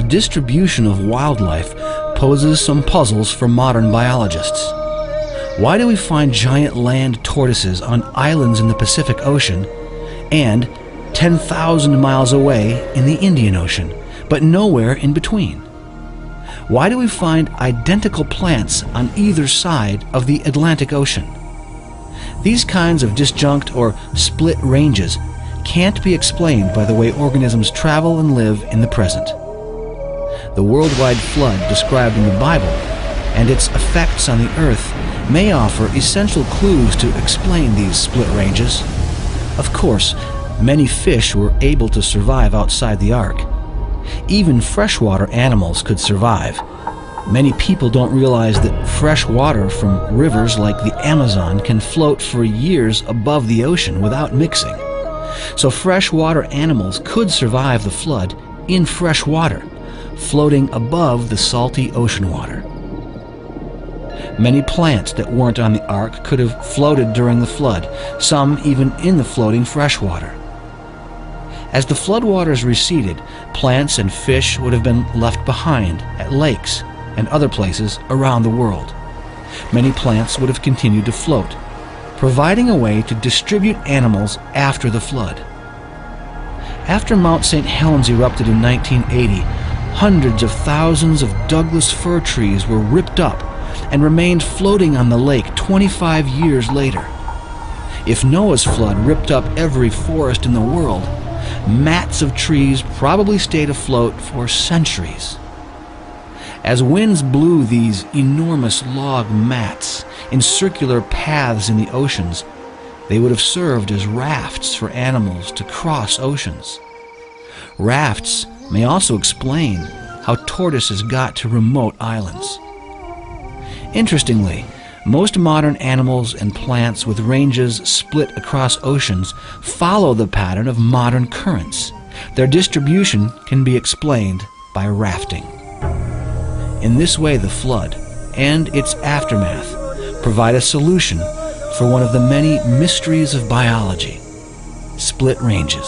distribution of wildlife poses some puzzles for modern biologists. Why do we find giant land tortoises on islands in the Pacific Ocean and 10,000 miles away in the Indian Ocean, but nowhere in between? Why do we find identical plants on either side of the Atlantic Ocean? These kinds of disjunct or split ranges can't be explained by the way organisms travel and live in the present. The worldwide flood described in the Bible and its effects on the earth may offer essential clues to explain these split ranges. Of course, many fish were able to survive outside the ark. Even freshwater animals could survive. Many people don't realize that fresh water from rivers like the Amazon can float for years above the ocean without mixing. So freshwater animals could survive the flood in fresh water, floating above the salty ocean water. Many plants that weren't on the ark could have floated during the flood, some even in the floating freshwater. As the floodwaters receded, plants and fish would have been left behind at lakes and other places around the world. Many plants would have continued to float, providing a way to distribute animals after the flood. After Mount St. Helens erupted in 1980, hundreds of thousands of Douglas fir trees were ripped up and remained floating on the lake 25 years later. If Noah's flood ripped up every forest in the world, mats of trees probably stayed afloat for centuries. As winds blew these enormous log mats in circular paths in the oceans, they would have served as rafts for animals to cross oceans. Rafts may also explain how tortoises got to remote islands. Interestingly, most modern animals and plants with ranges split across oceans follow the pattern of modern currents. Their distribution can be explained by rafting. In this way, the flood and its aftermath provide a solution for one of the many mysteries of biology: split ranges.